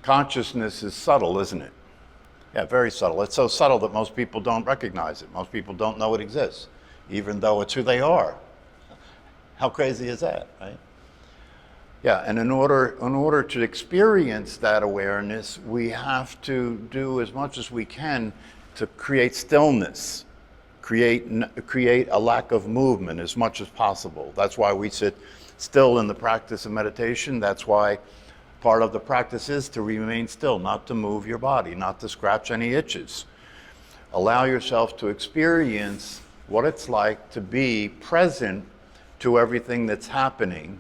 Consciousness is subtle, isn't it? Yeah, very subtle. It's so subtle that most people don't recognize it. Most people don't know it exists, even though it's who they are. How crazy is that, right? Yeah, and in order to experience that awareness, we have to do as much as we can to create stillness, create a lack of movement as much as possible. That's why we sit still in the practice of meditation. That's why part of the practice is to remain still, not to move your body, not to scratch any itches. Allow yourself to experience what it's like to be present to everything that's happening.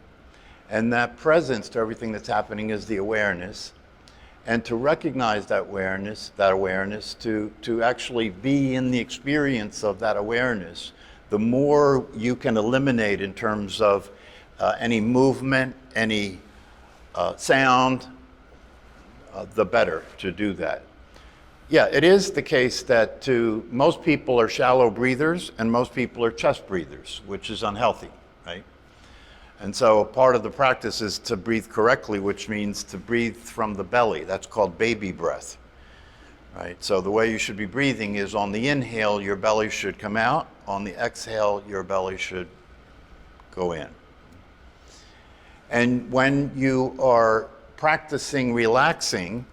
And that presence to everything that's happening is the awareness. And to recognize that awareness, to actually be in the experience of that awareness, the more you can eliminate in terms of any movement, any sound, the better to do that. Yeah, it is the case that most people are shallow breathers and most people are chest breathers, which is unhealthy, right? And so part of the practice is to breathe correctly, which means to breathe from the belly. That's called baby breath, right? So the way you should be breathing is on the inhale, your belly should come out. On the exhale, your belly should go in. And when you are practicing relaxing,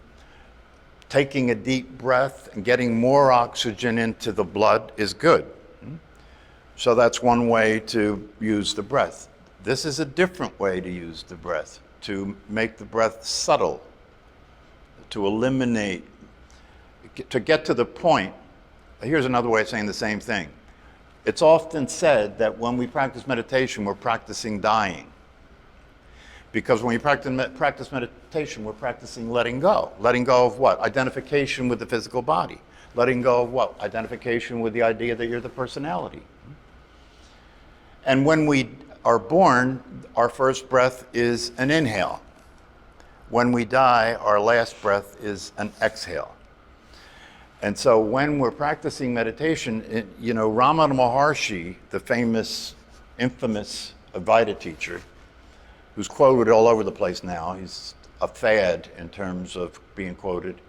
taking a deep breath and getting more oxygen into the blood is good. So that's one way to use the breath. This is a different way to use the breath, to make the breath subtle, to eliminate, to get to the point. Here's another way of saying the same thing. It's often said that when we practice meditation, we're practicing dying. Because when we practice meditation, we're practicing letting go. Letting go of what? Identification with the physical body. Letting go of what? Identification with the idea that you're the personality. And when we are born, our first breath is an inhale. When we die, our last breath is an exhale. And so when we're practicing meditation, Ramana Maharshi, the infamous Advaita teacher, who's quoted all over the place now, he's a fad in terms of being quoted.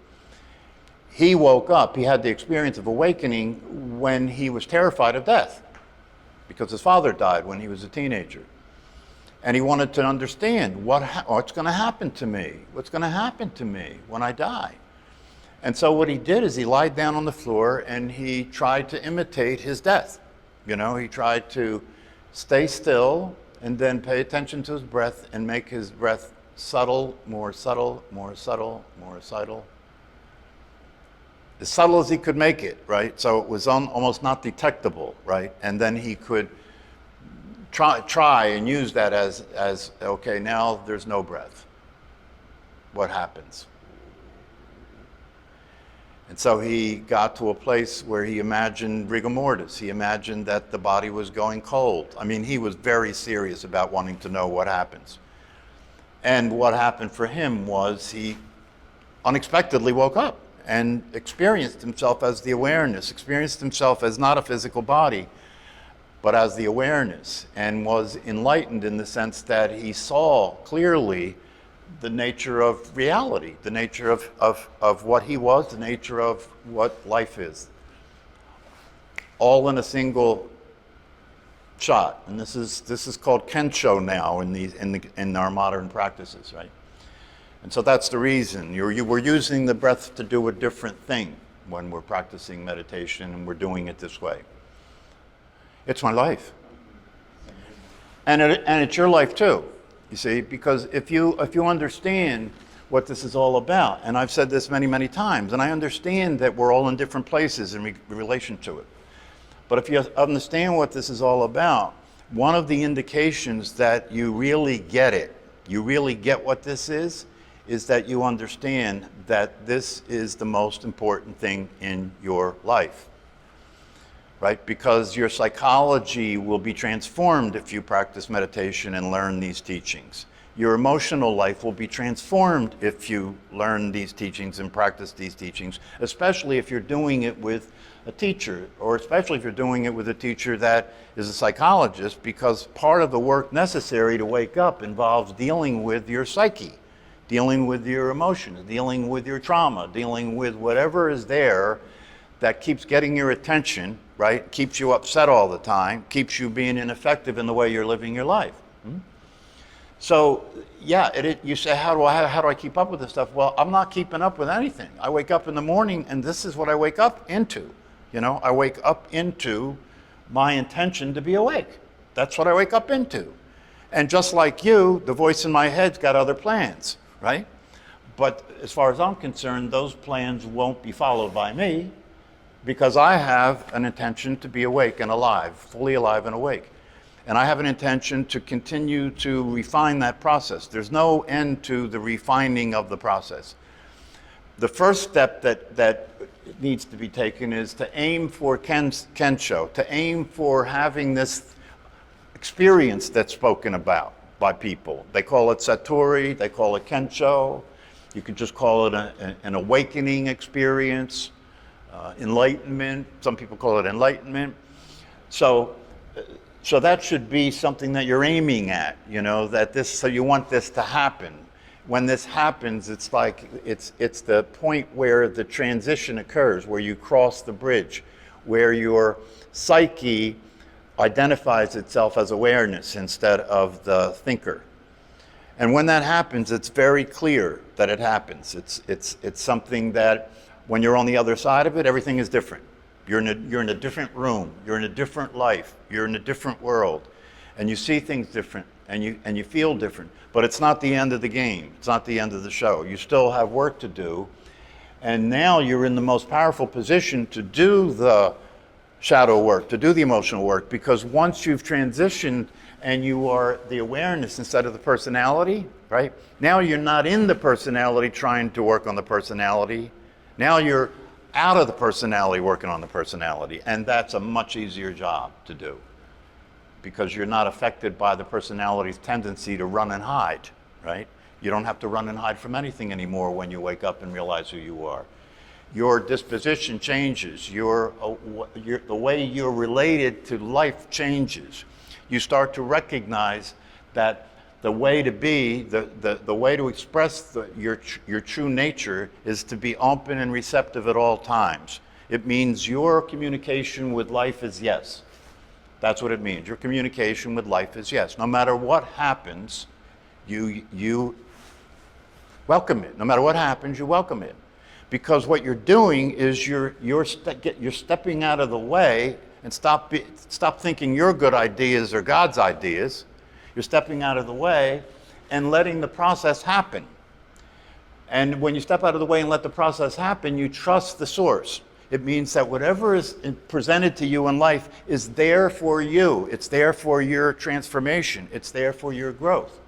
He woke up, he had the experience of awakening when he was terrified of death, because his father died when he was a teenager. And he wanted to understand what's going to happen to me? What's going to happen to me when I die? And so what he did is he lied down on the floor and he tried to imitate his death. He tried to stay still and then pay attention to his breath and make his breath subtle, more subtle, more subtle, more subtle. As subtle as he could make it, right? So it was almost not detectable, right? And then he could try and use that as okay, now there's no breath. What happens? And so he got to a place where he imagined rigor mortis. He imagined that the body was going cold. I mean, he was very serious about wanting to know what happens. And what happened for him was he unexpectedly woke up and experienced himself as the awareness, experienced himself as not a physical body, but as the awareness, and was enlightened in the sense that he saw clearly the nature of reality, the nature of what he was, the nature of what life is. All in a single shot. And this is called Kensho now in our modern practices, right? And so that's the reason. We're using the breath to do a different thing when we're practicing meditation and we're doing it this way. It's my life. And it's your life too. You see, because if you understand what this is all about, and I've said this many, many times, and I understand that we're all in different places in relation to it. But if you understand what this is all about, one of the indications that you really get it, you really get what this is that you understand that this is the most important thing in your life. Right? Because your psychology will be transformed if you practice meditation and learn these teachings. Your emotional life will be transformed if you learn these teachings and practice these teachings, especially if you're doing it with a teacher, or especially if you're doing it with a teacher that is a psychologist, because part of the work necessary to wake up involves dealing with your psyche, dealing with your emotions, dealing with your trauma, dealing with whatever is there that keeps getting your attention, right? Keeps you upset all the time, keeps you being ineffective in the way you're living your life. So, yeah, you say, how do I keep up with this stuff? Well, I'm not keeping up with anything. I wake up in the morning, and this is what I wake up into. You know, I wake up into my intention to be awake. That's what I wake up into. And just like you, the voice in my head's got other plans, right? But as far as I'm concerned, those plans won't be followed by me because I have an intention to be awake and alive, fully alive and awake. And I have an intention to continue to refine that process. There's no end to the refining of the process. The first step that needs to be taken is to aim for Kensho, to aim for having this experience that's spoken about by people. They call it Satori, they call it Kensho. You could just call it an awakening experience, enlightenment. Some people call it enlightenment. So that should be something that you're aiming at, you know, so you want this to happen. When this happens, it's like, it's the point where the transition occurs, where you cross the bridge, where your psyche identifies itself as awareness instead of the thinker. And when that happens, it's very clear that it happens. It's something that when you're on the other side of it, everything is different. You're in a different room, you're in a different life, you're in a different world, and you see things different, and you feel different. But it's not the end of the game, it's not the end of the show. You still have work to do, and now you're in the most powerful position to do the shadow work, to do the emotional work, because once you've transitioned and you are the awareness instead of the personality, right? Now you're not in the personality trying to work on the personality. Now you're out of the personality working on the personality, and that's a much easier job to do because you're not affected by the personality's tendency to run and hide, right? You don't have to run and hide from anything anymore when you wake up and realize who you are. Your disposition changes, the way you're related to life changes. You start to recognize that the way to be, the way to express your true nature is to be open and receptive at all times. It means your communication with life is yes. That's what it means. Your communication with life is yes. No matter what happens, you welcome it. No matter what happens, you welcome it. Because what you're doing is you're stepping out of the way and stop thinking your good ideas are God's ideas. You're stepping out of the way and letting the process happen. And when you step out of the way and let the process happen, you trust the source. It means that whatever is presented to you in life is there for you. It's there for your transformation. It's there for your growth.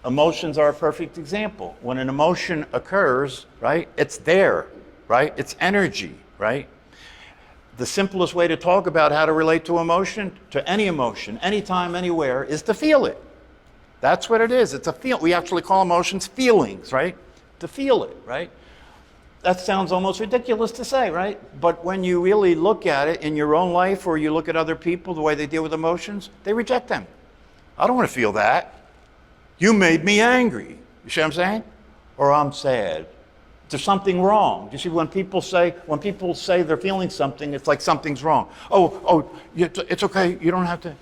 Emotions are a perfect example. When an emotion occurs, right, it's there, right? It's energy, right? The simplest way to talk about how to relate to any emotion, anytime, anywhere, is to feel it. That's what it is. It's a feel. We actually call emotions feelings, right? To feel it, right? That sounds almost ridiculous to say, right? But when you really look at it in your own life, or you look at other people, the way they deal with emotions, they reject them. I don't want to feel that. You made me angry. You see what I'm saying? Or I'm sad. There's something wrong. You see, when people say they're feeling something, it's like something's wrong. It's okay. You don't have to.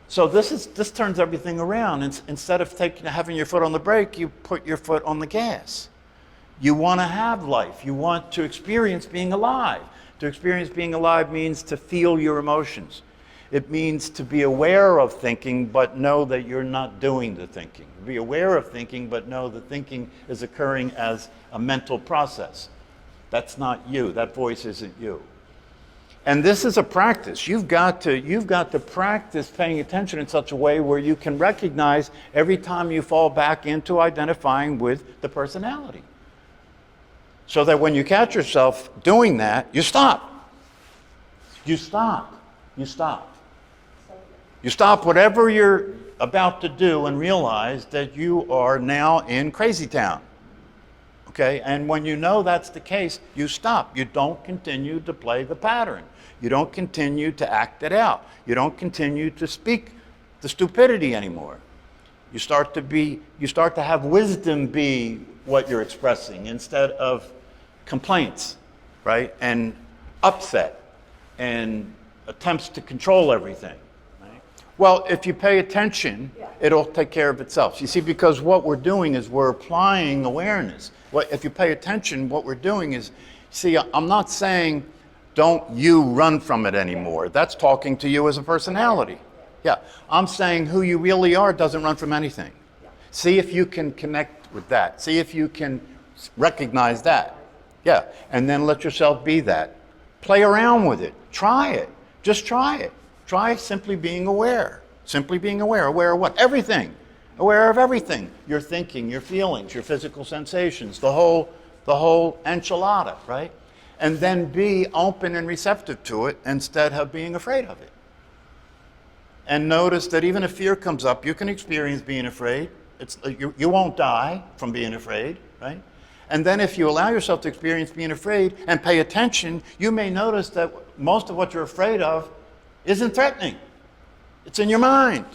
So this turns everything around. Instead of having your foot on the brake, you put your foot on the gas. You want to have life. You want to experience being alive. To experience being alive means to feel your emotions. It means to be aware of thinking, but know that you're not doing the thinking. Be aware of thinking, but know that thinking is occurring as a mental process. That's not you. That voice isn't you. And this is a practice. You've got to practice paying attention in such a way where you can recognize every time you fall back into identifying with the personality. So that when you catch yourself doing that, you stop. You stop. You stop. You stop whatever you're about to do and realize that you are now in crazy town. Okay? And when you know that's the case, you stop. You don't continue to play the pattern. You don't continue to act it out. You don't continue to speak the stupidity anymore. You start to have wisdom be what you're expressing instead of complaints, right? And upset and attempts to control everything. Right? Well, if you pay attention, it'll take care of itself. You see, because what we're doing is we're applying awareness. If you pay attention, what we're doing is, see, I'm not saying don't you run from it anymore. That's talking to you as a personality. Yeah, I'm saying who you really are doesn't run from anything. See if you can connect with that. See if you can recognize that. Yeah, and then let yourself be that. Play around with it. Try it. Just try it. Try simply being aware. Simply being aware. Aware of what? Everything. Aware of everything. Your thinking, your feelings, your physical sensations, the whole enchilada, right? And then be open and receptive to it instead of being afraid of it. And notice that even if fear comes up, you can experience being afraid. You won't die from being afraid, right? And then if you allow yourself to experience being afraid and pay attention, you may notice that most of what you're afraid of isn't threatening. It's in your mind.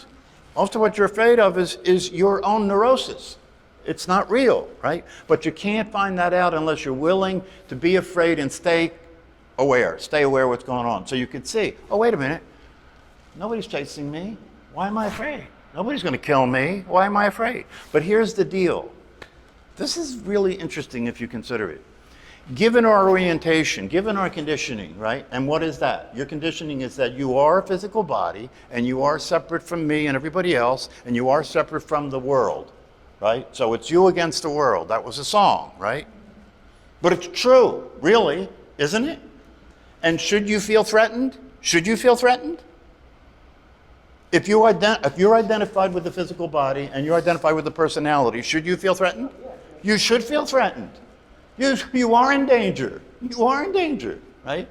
Most of what you're afraid of is your own neurosis. It's not real, right? But you can't find that out unless you're willing to be afraid and stay aware. Stay aware of what's going on. So you can see, oh, wait a minute. Nobody's chasing me. Why am I afraid? Nobody's going to kill me. Why am I afraid? But here's the deal. This is really interesting if you consider it. Given our orientation, given our conditioning, right? And what is that? Your conditioning is that you are a physical body and you are separate from me and everybody else and you are separate from the world, right? So it's you against the world. That was a song, right? But it's true, really, isn't it? And should you feel threatened? Should you feel threatened? If you're identified with the physical body and you're identified with the personality, should you feel threatened? You should feel threatened. You are in danger. You are in danger, right?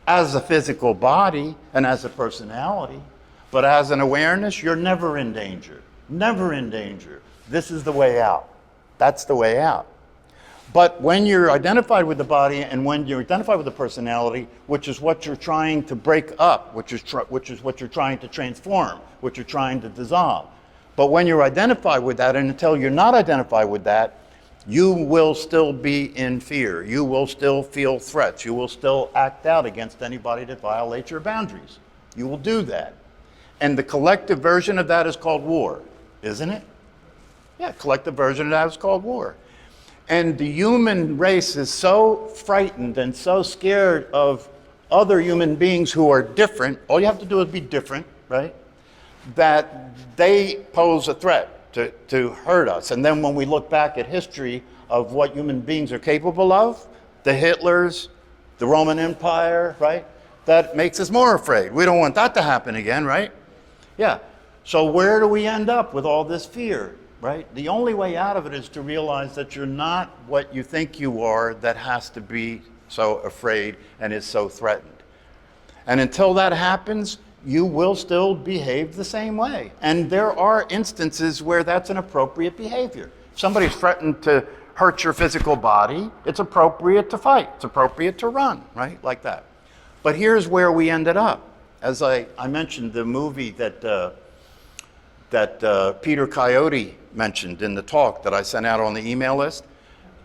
As a physical body and as a personality. But as an awareness, you're never in danger. Never in danger. This is the way out. That's the way out. But when you're identified with the body and when you're identified with the personality, which is what you're trying to break up, which is what you're trying to transform, what you're trying to dissolve. But when you're identified with that, and until you're not identified with that, you will still be in fear. You will still feel threats. You will still act out against anybody that violates your boundaries. You will do that. And the collective version of that is called war, isn't it? Yeah, collective version of that is called war. And the human race is so frightened and so scared of other human beings who are different. All you have to do is be different, right? That they pose a threat to hurt us. And then when we look back at history of what human beings are capable of, the Hitlers, the Roman Empire, right? That makes us more afraid. We don't want that to happen again, right? Yeah. So where do we end up with all this fear? Right? The only way out of it is to realize that you're not what you think you are that has to be so afraid and is so threatened. And until that happens, you will still behave the same way. And there are instances where that's an appropriate behavior. If somebody's threatened to hurt your physical body, it's appropriate to fight. It's appropriate to run, right? Like that. But here's where we ended up. As I mentioned, the movie that Peter Coyote mentioned in the talk that I sent out on the email list,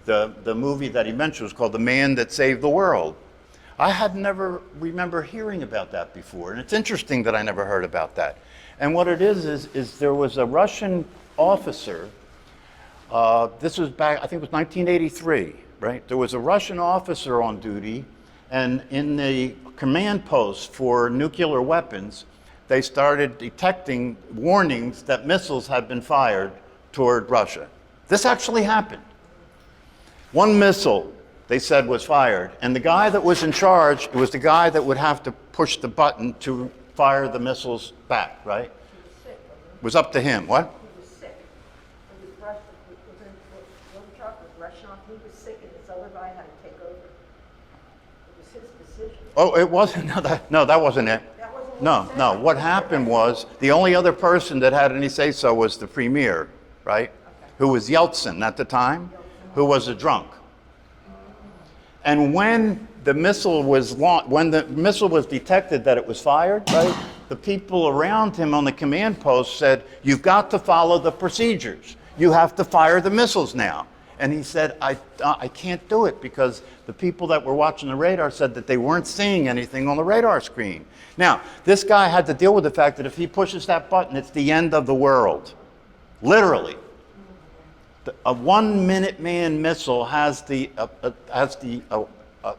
the movie that he mentioned was called The Man That Saved the World. I had never remember hearing about that before, and it's interesting that I never heard about that. And what it is there was a Russian officer, this was back, I think it was 1983, right? There was a Russian officer on duty, and in the command post for nuclear weapons, they started detecting warnings that missiles had been fired toward Russia. This actually happened. One missile, they said, was fired, and the guy that was in charge, it was the guy that would have to push the button to fire the missiles back, right? It was up to him. What? He was sick. He was Russian. He was in charge of Russian. He was sick, and this other guy had to take over. It was his decision. Oh, it wasn't. No, that wasn't it. No. What happened was the only other person that had any say-so was the premier, right? Okay. Who was Yeltsin at the time, who was a drunk. And when the missile was detected that it was fired, right? the people around him on the command post said, "You've got to follow the procedures. You have to fire the missiles now." And he said, I can't do it because the people that were watching the radar said that they weren't seeing anything on the radar screen. Now, this guy had to deal with the fact that if he pushes that button, it's the end of the world. Literally. A 1 Minuteman missile has the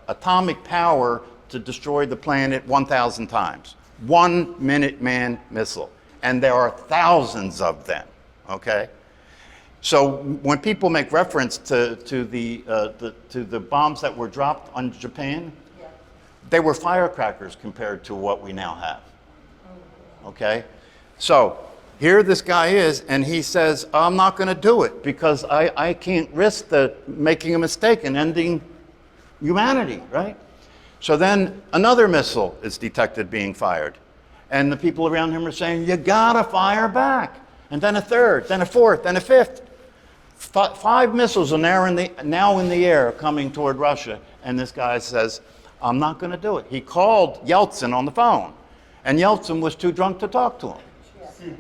atomic power to destroy the planet 1,000 times. 1 Minuteman missile. And there are thousands of them, okay? So when people make reference to the bombs that were dropped on Japan, they were firecrackers compared to what we now have. Okay? So here this guy is, and he says, "I'm not going to do it because I can't risk making a mistake and ending humanity," right? So then another missile is detected being fired. And the people around him are saying, "You gotta fire back." And then a third, then a fourth, then a fifth. 5 missiles are now in the air coming toward Russia. And this guy says, "I'm not going to do it." He called Yeltsin on the phone. And Yeltsin was too drunk to talk to him.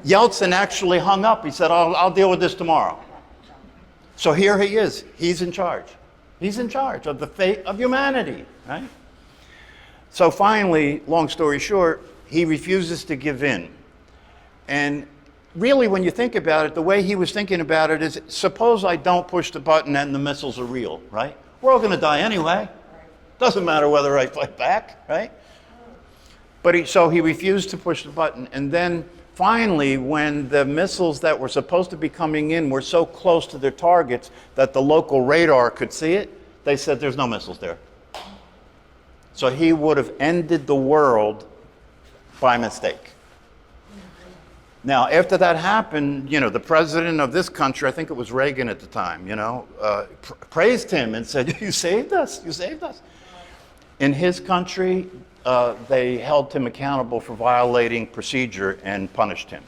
Yeltsin actually hung up. He said, I'll deal with this tomorrow. So here he is. He's in charge. He's in charge of the fate of humanity, right? So finally, long story short, he refuses to give in. And really, when you think about it, the way he was thinking about it is, suppose I don't push the button and the missiles are real, right? We're all going to die anyway. Doesn't matter whether I fight back, right? But so he refused to push the button. And then finally, when the missiles that were supposed to be coming in were so close to their targets that the local radar could see it, they said there's no missiles there. So he would have ended the world by mistake. Now, after that happened, the president of this country, I think it was Reagan at the time, praised him and said, "You saved us, you saved us." In his country, they held him accountable for violating procedure and punished him.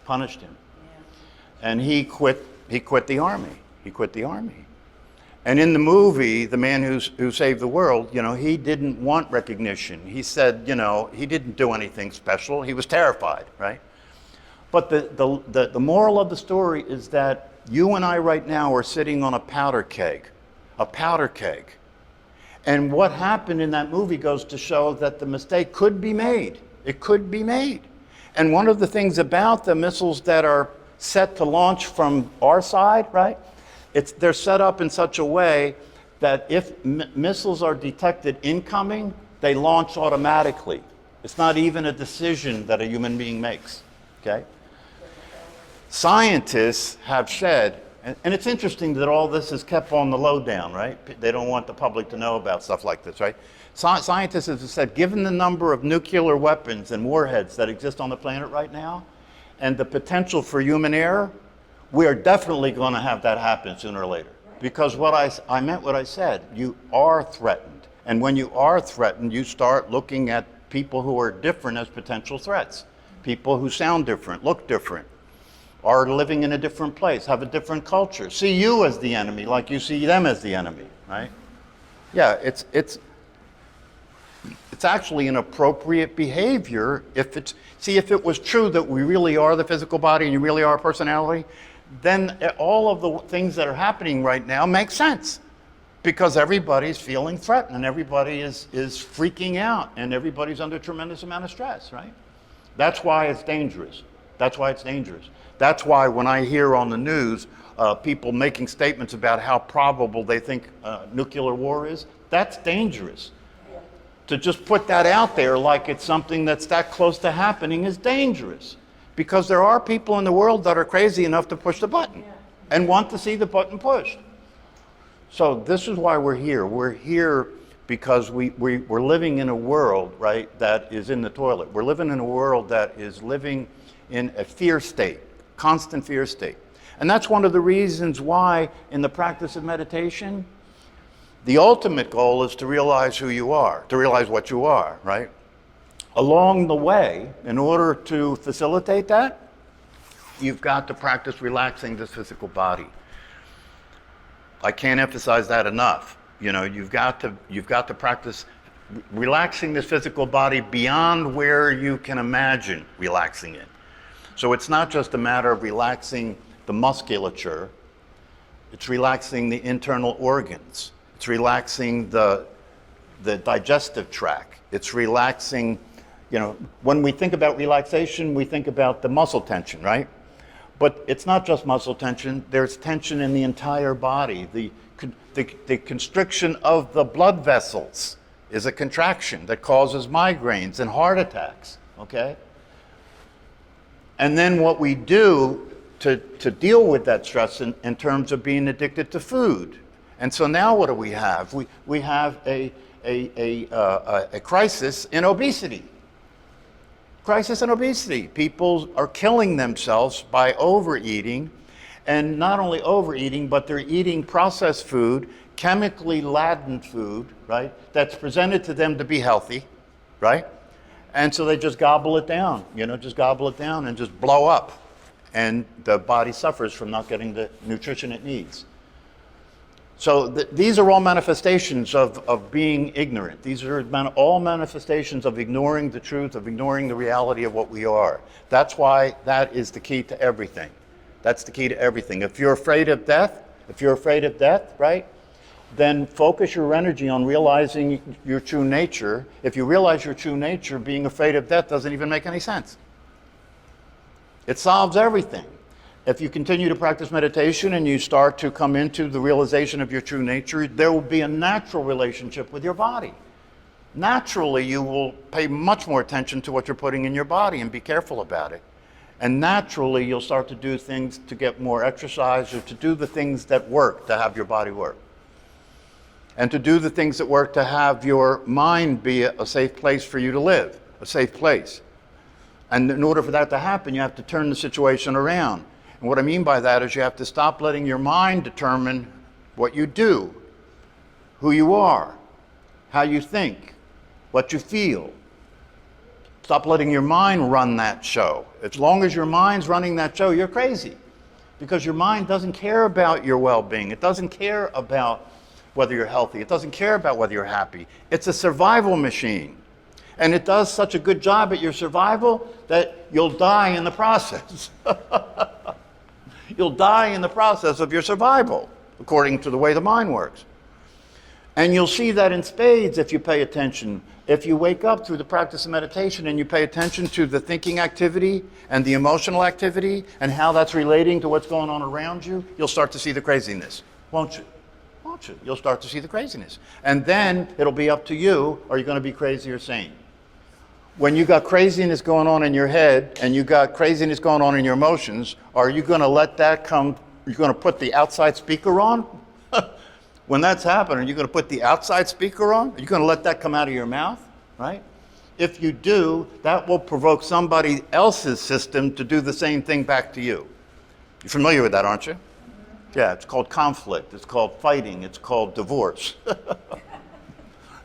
Punished him. And he quit the army. He quit the army. And in the movie, The Man Who Saved the World, he didn't want recognition. He said, he didn't do anything special. He was terrified, right? But the moral of the story is that you and I right now are sitting on a powder keg. A powder keg. And what happened in that movie goes to show that the mistake could be made. It could be made. And one of the things about the missiles that are set to launch from our side, right? They're set up in such a way that if missiles are detected incoming, they launch automatically. It's not even a decision that a human being makes, okay? Scientists have said, and it's interesting that all this is kept on the lowdown, right? They don't want the public to know about stuff like this, right? Scientists have said, given the number of nuclear weapons and warheads that exist on the planet right now, and the potential for human error, we are definitely going to have that happen sooner or later. Because I meant what I said. You are threatened. And when you are threatened, you start looking at people who are different as potential threats. People who sound different, look different, are living in a different place, have a different culture, see you as the enemy like you see them as the enemy, right? Yeah, it's actually an appropriate behavior if it was true that we really are the physical body and you really are a personality, then all of the things that are happening right now make sense because everybody's feeling threatened and everybody is freaking out and everybody's under a tremendous amount of stress, right? That's why it's dangerous. That's why it's dangerous. That's why when I hear on the news people making statements about how probable they think nuclear war is, that's dangerous. To just put that out there like it's something that's that close to happening is dangerous. Because there are people in the world that are crazy enough to push the button and want to see the button pushed. So this is why we're here. We're here because we're living in a world, right, that is in the toilet. We're living in a world that is living in a fear state, constant fear state. And that's one of the reasons why in the practice of meditation, the ultimate goal is to realize who you are, to realize what you are, right? Along the way, in order to facilitate that, you've got to practice relaxing this physical body. I can't emphasize that enough. You've got to practice relaxing this physical body beyond where you can imagine relaxing it. So it's not just a matter of relaxing the musculature, it's relaxing the internal organs, it's relaxing the digestive tract, it's relaxing, when we think about relaxation, we think about the muscle tension, right? But it's not just muscle tension, there's tension in the entire body. The constriction of the blood vessels is a contraction that causes migraines and heart attacks, okay? And then what we do to deal with that stress in terms of being addicted to food. And so now what do we have? We have a crisis in obesity. Crisis in obesity. People are killing themselves by overeating, and not only overeating, but they're eating processed food, chemically laden food, right? That's presented to them to be healthy, right? And so they just gobble it down, just gobble it down and just blow up. And the body suffers from not getting the nutrition it needs. So these are all manifestations of being ignorant. These are all manifestations of ignoring the truth, of ignoring the reality of what we are. That's why that is the key to everything. That's the key to everything. If you're afraid of death, right, then focus your energy on realizing your true nature. If you realize your true nature, being afraid of death doesn't even make any sense. It solves everything. If you continue to practice meditation and you start to come into the realization of your true nature, there will be a natural relationship with your body. Naturally, you will pay much more attention to what you're putting in your body and be careful about it. And naturally, you'll start to do things to get more exercise or to do the things that work to have your body work. And to do the things that work to have your mind be a safe place for you to live, a safe place. And in order for that to happen, you have to turn the situation around. And what I mean by that is you have to stop letting your mind determine what you do, who you are, how you think, what you feel. Stop letting your mind run that show. As long as your mind's running that show, you're crazy. Because your mind doesn't care about your well-being. It doesn't care about whether you're healthy. It doesn't care about whether you're happy. It's a survival machine. And it does such a good job at your survival that you'll die in the process. You'll die in the process of your survival, according to the way the mind works. And you'll see that in spades if you pay attention. If you wake up through the practice of meditation and you pay attention to the thinking activity and the emotional activity and how that's relating to what's going on around you, you'll start to see the craziness, won't you? Won't you? You'll start to see the craziness. And then it'll be up to you, are you going to be crazy or sane? When you got craziness going on in your head and you got craziness going on in your emotions, are you going to let that come, you're going to put the outside speaker on? When that's happening, are you going to put the outside speaker on? Are you going to let that come out of your mouth, right? If you do, that will provoke somebody else's system to do the same thing back to you. You're familiar with that, aren't you? Yeah, it's called conflict, it's called fighting, it's called divorce.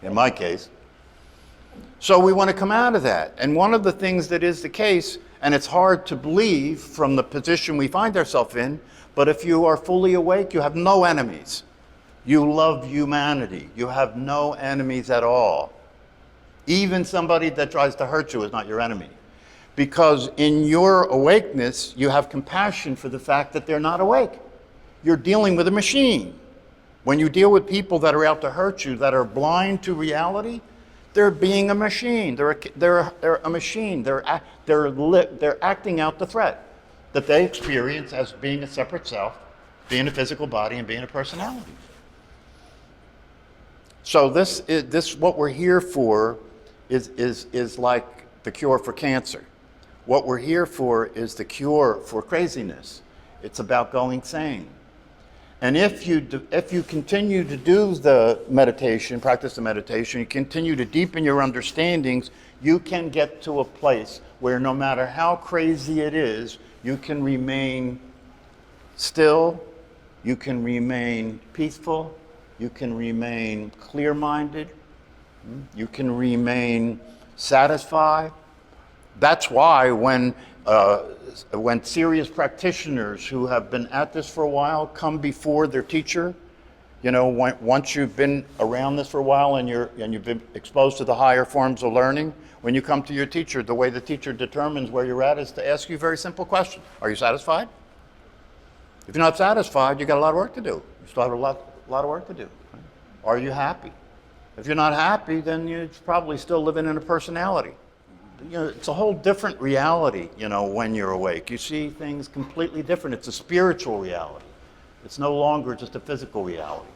In my case. So we want to come out of that. And one of the things that is the case, and it's hard to believe from the position we find ourselves in, but if you are fully awake, you have no enemies. You love humanity. You have no enemies at all. Even somebody that tries to hurt you is not your enemy. Because in your awakeness, you have compassion for the fact that they're not awake. You're dealing with a machine. When you deal with people that are out to hurt you, that are blind to reality, they're being a machine. They're a machine. They're acting out the threat that they experience as being a separate self, being a physical body, and being a personality. So this what we're here for is like the cure for cancer. What we're here for is the cure for craziness. It's about going sane. And if you continue to do the meditation, practice the meditation, you continue to deepen your understandings, you can get to a place where no matter how crazy it is, you can remain still, you can remain peaceful, you can remain clear-minded, you can remain satisfied. That's why when serious practitioners who have been at this for a while come before their teacher, You know, once you've been around this for a while and you've been exposed to the higher forms of learning, when you come to your teacher, the way the teacher determines where you're at is to ask you a very simple question. Are you satisfied? If you're not satisfied, you got a lot of work to do. You still have a lot of work to do. Are you happy? If you're not happy, then you're probably still living in a personality. You know, it's a whole different reality, you know, when you're awake. You see things completely different. It's a spiritual reality. It's no longer just a physical reality.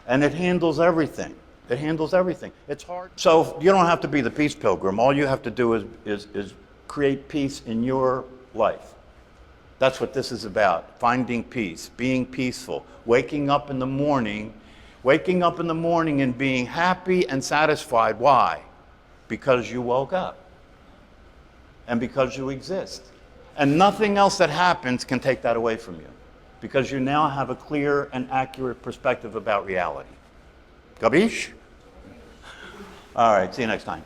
And it handles everything. It handles everything. It's hard. So you don't have to be the peace pilgrim. All you have to do is create peace in your life. That's what this is about. Finding peace, being peaceful, waking up in the morning and being happy and satisfied. Why? Because you woke up. And because you exist. And nothing else that happens can take that away from you. Because you now have a clear and accurate perspective about reality. Gabish? All right, see you next time.